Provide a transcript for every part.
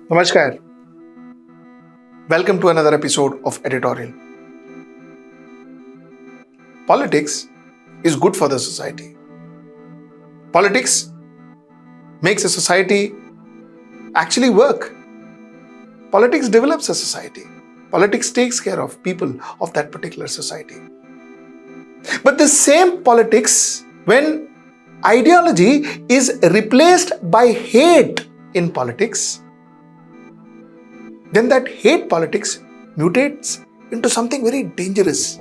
Namaskar. Welcome to another episode of Editorial. Politics is good for the society. Politics makes a society actually work. Politics develops a society. Politics takes care of people of that particular society. But the same politics, when ideology is replaced by hate in politics, then that hate politics mutates into something very dangerous.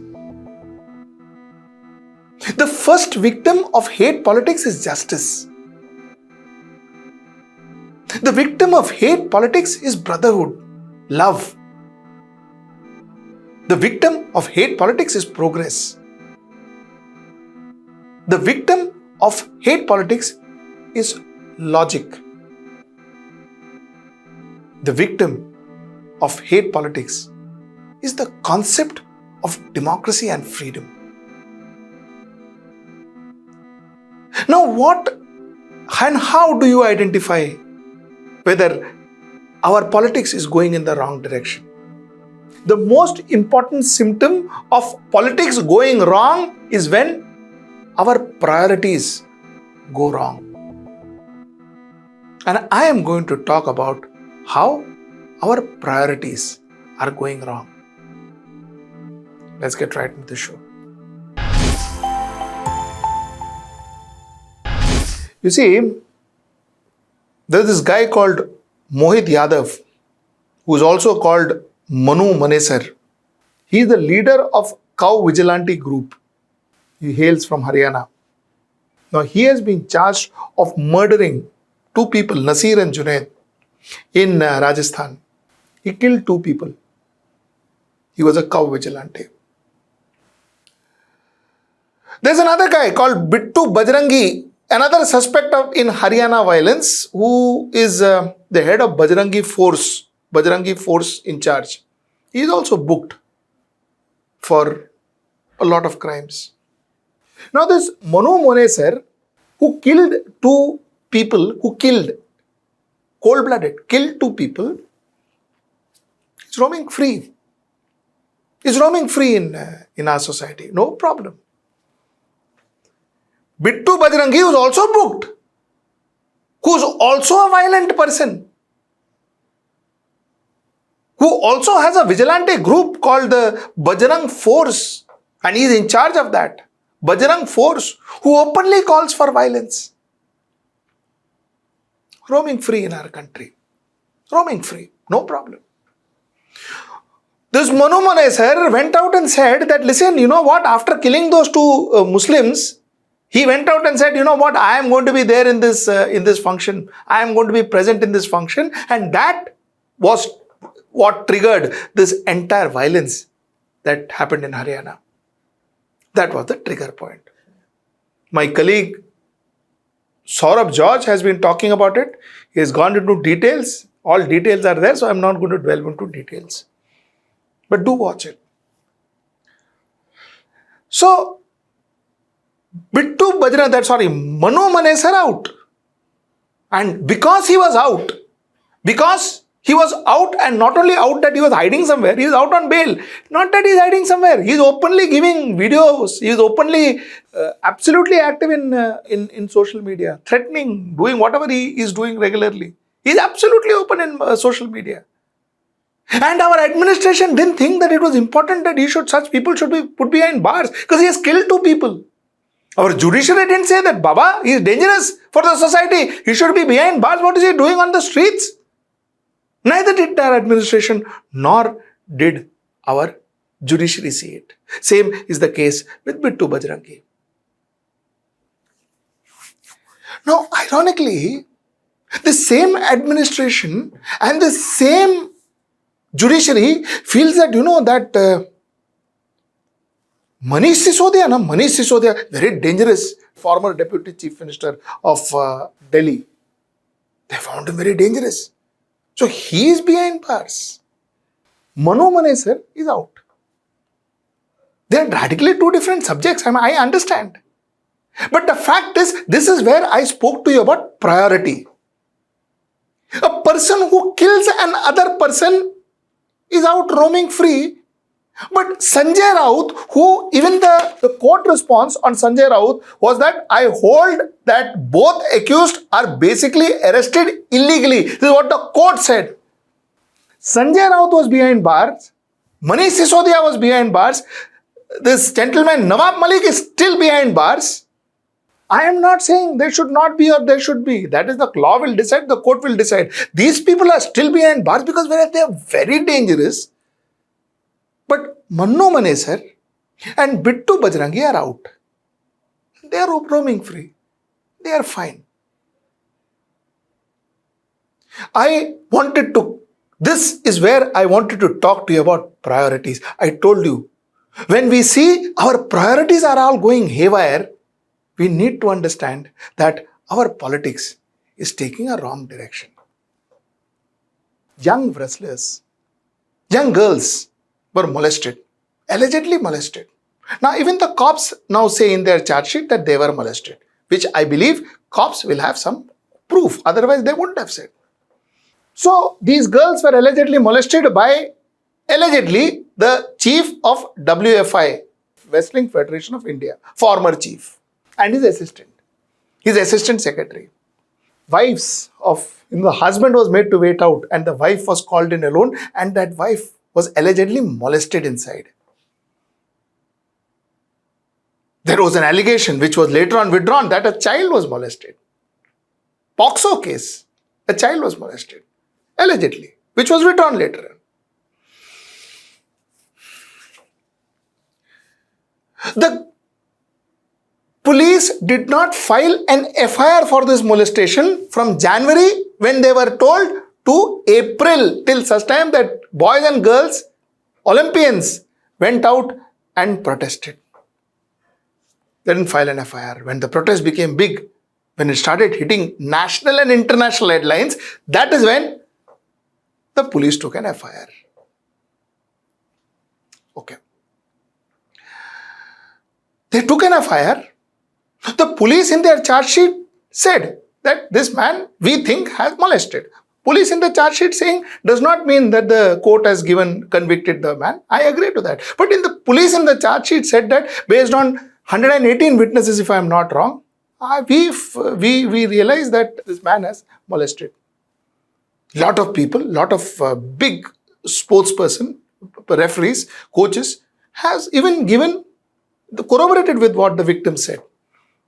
The first victim of hate politics is justice. The victim of hate politics is brotherhood, love. The victim of hate politics is progress. The victim of hate politics is logic. The victim of hate politics is the concept of democracy and freedom. Now, what and how do you identify whether our politics is going in the wrong direction? The most important symptom of politics going wrong is when our priorities go wrong. And I am going to talk about how our priorities are going wrong. Let's get right into the show. You see, there's this guy called Mohit Yadav, who is also called Monu Manesar. He is the leader of Cow Vigilante group. He hails from Haryana. Now, he has been charged of murdering two people, Nasir and Junaid, in Rajasthan. He killed two people. He was a cow vigilante. There's another guy called Bitu Bajrangi, another suspect in Haryana violence, who is the head of Bajrangi force in charge. He is also booked for a lot of crimes. Now this Monu Manesar, who killed two people, cold-blooded, killed two people, is roaming free. Is roaming free in our society. No problem. Bitu Bajrangi was also booked, who's also a violent person, who also has a vigilante group called the Bajrang Force, and he is in charge of that. Bajrang Force, who openly calls for violence. Roaming free in our country. Roaming free. No problem. This Monu Manesar went out and said that, listen, you know what, after killing those two Muslims, he went out and said, you know what, I am going to be there in this function. I am going to be present in this function. And that was what triggered this entire violence that happened in Haryana. That was the trigger point. My colleague Saurabh George has been talking about it. He has gone into details. All details are there, so I am not going to delve into details. But do watch it. So, Manu Manesar out. And because he was out and not only out that he was hiding somewhere, he is out on bail. Not that he is hiding somewhere. He is openly giving videos. He is openly absolutely active in social media, threatening, doing whatever he is doing regularly. He is absolutely open in social media. And our administration didn't think that it was important that such people should be put behind bars because he has killed two people. Our judiciary didn't say that, Baba, he is dangerous for the society. He should be behind bars. What is he doing on the streets? Neither did our administration nor did our judiciary see it. Same is the case with Bitu Bajrangi. Now, ironically, the same administration and the same judiciary feels that, Manish Sisodia, very dangerous, former deputy chief minister of Delhi. They found him very dangerous. So he is behind bars. Monu Manesar is out. They are radically two different subjects. I understand. But the fact is, this is where I spoke to you about priority. A person who kills another person is out roaming free. But Sanjay Raut, who even the court response on Sanjay Raut was that I hold that both accused are basically arrested illegally. This is what the court said. Sanjay Raut was behind bars. Manish Sisodia was behind bars. This gentleman Nawab Malik is still behind bars. I am not saying there should not be or there should be. That is the law will decide, the court will decide. These people are still behind bars because they are very dangerous. But Monu Manesar and Bitu Bajrangi are out. They are roaming free. They are fine. This is where I wanted to talk to you about priorities. I told you, when we see our priorities are all going haywire, we need to understand that our politics is taking a wrong direction. Young wrestlers, young girls were molested, allegedly molested. Now even the cops now say in their charge sheet that they were molested, which I believe cops will have some proof, otherwise they wouldn't have said. So these girls were allegedly molested by, allegedly, the chief of WFI, Wrestling Federation of India, former chief, and his assistant secretary. Wives of, the husband was made to wait out and the wife was called in alone, and that wife was allegedly molested inside. There was an allegation which was later on withdrawn that a child was molested. POXO case, a child was molested, allegedly, which was withdrawn later. The police did not file an FIR for this molestation from January when they were told to April, till such time that boys and girls, Olympians, went out and protested. They didn't file an FIR. When the protest became big, when it started hitting national and international headlines, that is when the police took an FIR. Okay. They took an FIR. The police in their charge sheet said that this man we think has molested. Police in the charge sheet saying does not mean that the court has convicted the man. I agree to that. But in the police in the charge sheet said that based on 118 witnesses, if I am not wrong, we realize that this man has molested. Lot of people, lot of big sportsperson, referees, coaches has even corroborated with what the victim said,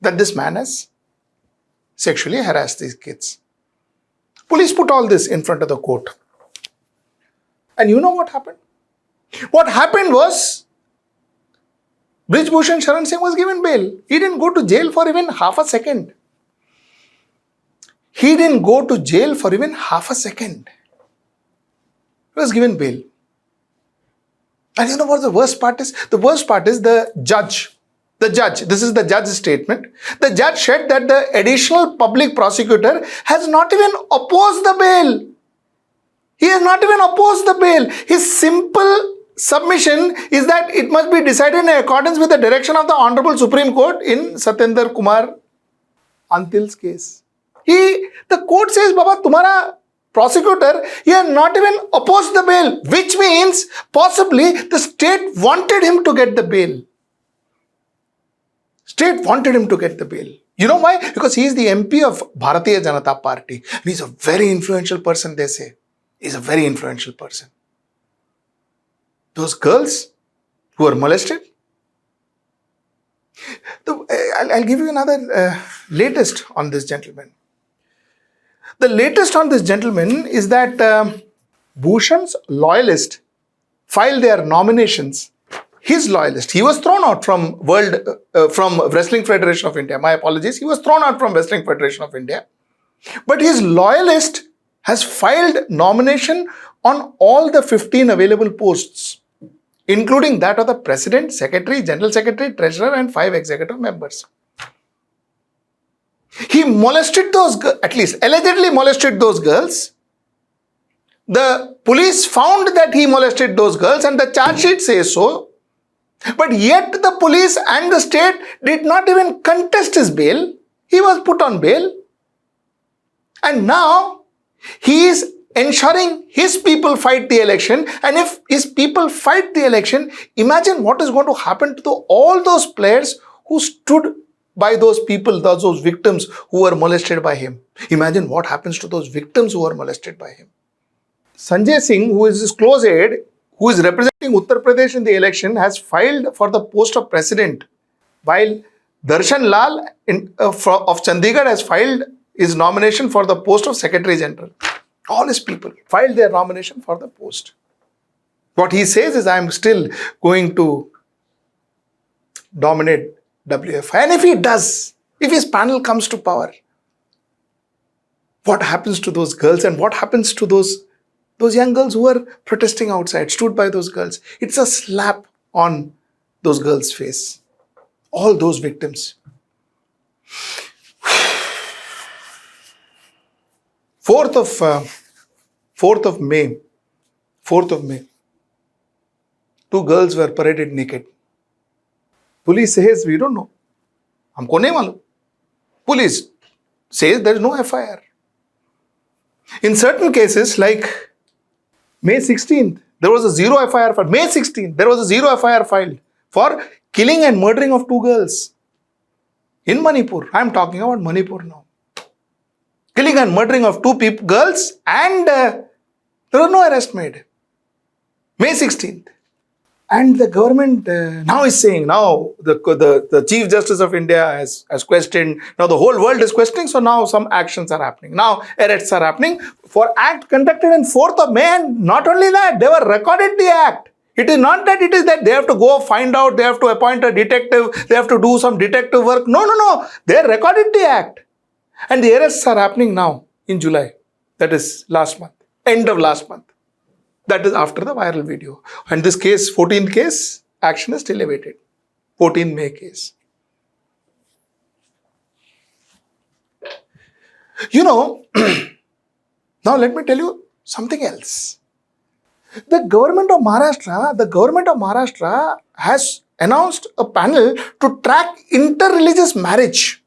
that this man has sexually harassed these kids. Police put all this in front of the court. And you know what happened? What happened was, Brij Bhushan Sharan Singh was given bail. He didn't go to jail for even half a second. He didn't go to jail for even half a second. He was given bail. And you know what the worst part is? The worst part is the judge, this is the judge's statement. The judge said that the additional public prosecutor has not even opposed the bail. He has not even opposed the bail. His simple submission is that it must be decided in accordance with the direction of the Honorable Supreme Court in Satyendra Kumar Antil's case. The court says, Baba, tumhara prosecutor, he has not even opposed the bail, which means possibly the state wanted him to get the bail. State wanted him to get the bail. You know why? Because he is the MP of Bharatiya Janata Party. And he is a very influential person, they say. He is a very influential person. Those girls who were molested. I'll give you another latest on this gentleman. The latest on this gentleman is that Bhushan's loyalists filed their nominations. His loyalist, he was thrown out from Wrestling Federation of India. My apologies. He was thrown out from Wrestling Federation of India. But his loyalist has filed nomination on all the 15 available posts, including that of the President, Secretary, General Secretary, Treasurer and 5 executive members. He molested those girls, at least allegedly molested those girls. The police found that he molested those girls and the charge sheet says so. But yet the police and the state did not even contest his bail. He was put on bail. And now He is ensuring his people fight the election, and if his people fight the election, imagine what is going to happen to all those players who stood by those people, those victims who were molested by him. Imagine what happens to those victims who were molested by him. Sanjay Singh, who is his close aide, who is representing Uttar Pradesh in the election, has filed for the post of president, while Darshan Lal of Chandigarh has filed his nomination for the post of Secretary General. All his people filed their nomination for the post. What he says is, I am still going to dominate WFI. And if he does, if his panel comes to power, what happens to those girls, and what happens to those young girls who were protesting outside, stood by those girls? It's a slap on those girls' face. All those victims. 4th of May, 2 girls were paraded naked. Police says, we don't know. हमको नहीं मालूम. Police says there is no FIR. In certain cases, like May 16th, there was a zero FIR filed. May 16th, there was a zero FIR filed for killing and murdering of 2 girls in Manipur. I am talking about Manipur now. Killing and murdering of 2 girls, and there was no arrest made. May 16th. And the government now is saying, now the Chief Justice of India has questioned, now the whole world is questioning, so now some actions are happening. Now arrests are happening for act conducted in 4th of May, and not only that, they were recorded the act. It is not that it is that they have to go find out, they have to appoint a detective, they have to do some detective work. No. They recorded the act. And the arrests are happening now in July. That is last month, end of last month. That is after the viral video. And this case, 14th case, action is still awaited. 14th May case. You know, now let me tell you something else. The government of Maharashtra has announced a panel to track interreligious marriage.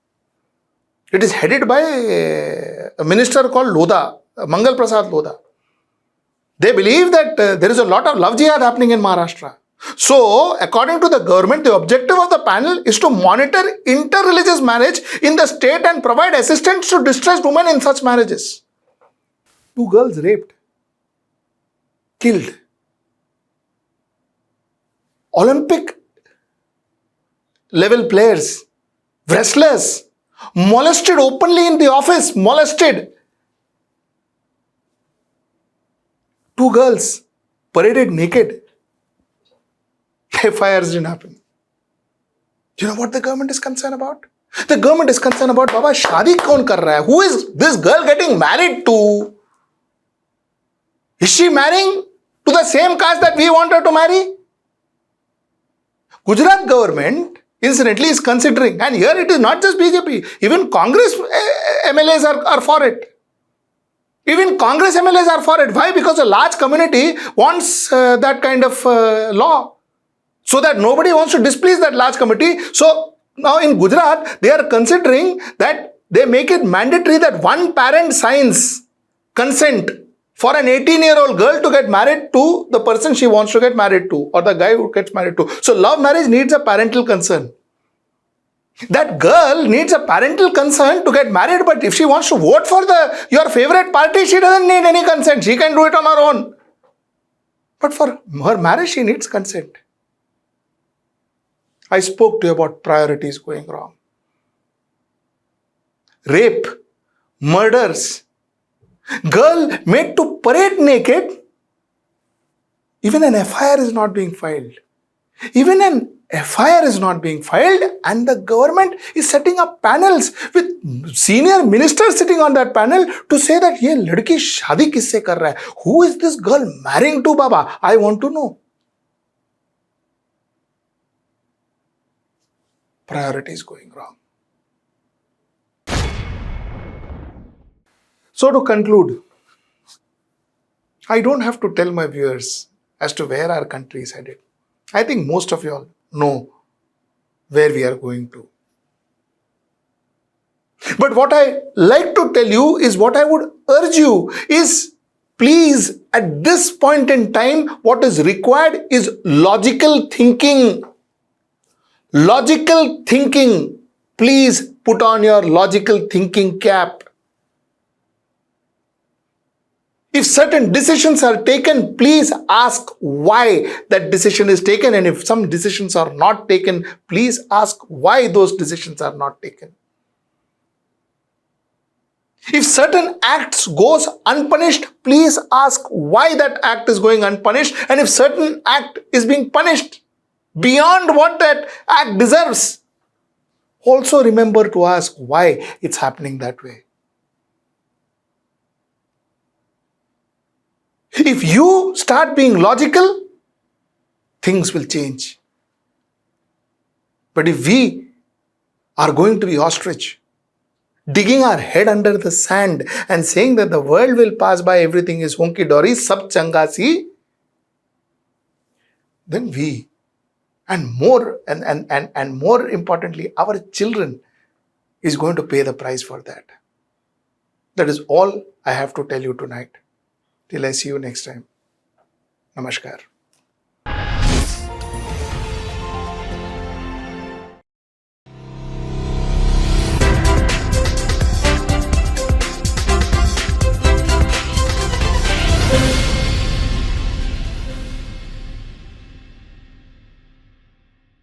It is headed by a minister called Lodha, Mangal Prasad Lodha. They believe that there is a lot of love jihad happening in Maharashtra. So, according to the government, the objective of the panel is to monitor interreligious marriage in the state and provide assistance to distressed women in such marriages. 2 girls raped, killed. Olympic level players, wrestlers, molested openly in the office, molested. 2 girls paraded naked. FIRs didn't happen. Do you know what the government is concerned about? The government is concerned about, Baba, shadi kaun kar raha hai? Who is this girl getting married to? Is she marrying to the same caste that we want her to marry? Gujarat government, incidentally, is considering, and here it is not just BJP, even Congress MLAs are for it. Even Congress MLAs are for it. Why? Because a large community wants that kind of law, so that nobody wants to displease that large committee. So now in Gujarat, they are considering that they make it mandatory that one parent signs consent for an 18-year-old girl to get married to the person she wants to get married to, or the guy who gets married to. So love marriage needs a parental consent. That girl needs a parental consent to get married, but if she wants to vote for your favorite party, she doesn't need any consent. She can do it on her own. But for her marriage, she needs consent. I spoke to you about priorities going wrong. Rape, murders, girl made to parade naked. Even an FIR is not being filed. Even an FIR is not being filed, and the government is setting up panels with senior ministers sitting on that panel to say that ye ladki shadi kisse kar raha hai? Who is this girl marrying to, Baba? I want to know. Priorities going wrong. So to conclude, I don't have to tell my viewers as to where our country is headed. I think most of you all know where we are going to. But what I like to tell you is, what I would urge you is, please, at this point in time, what is required is logical thinking. Logical thinking. Please put on your logical thinking cap. If certain decisions are taken, please ask why that decision is taken. And if some decisions are not taken, please ask why those decisions are not taken. If certain acts goes unpunished, please ask why that act is going unpunished. And if certain act is being punished beyond what that act deserves, also remember to ask why it's happening that way. If you start being logical, things will change. But if we are going to be ostrich, digging our head under the sand and saying that the world will pass by, everything is honky dory, sab changa si, then we, and more importantly, our children is going to pay the price for that. That is all I have to tell you tonight. Till I see you next time. Namaskar.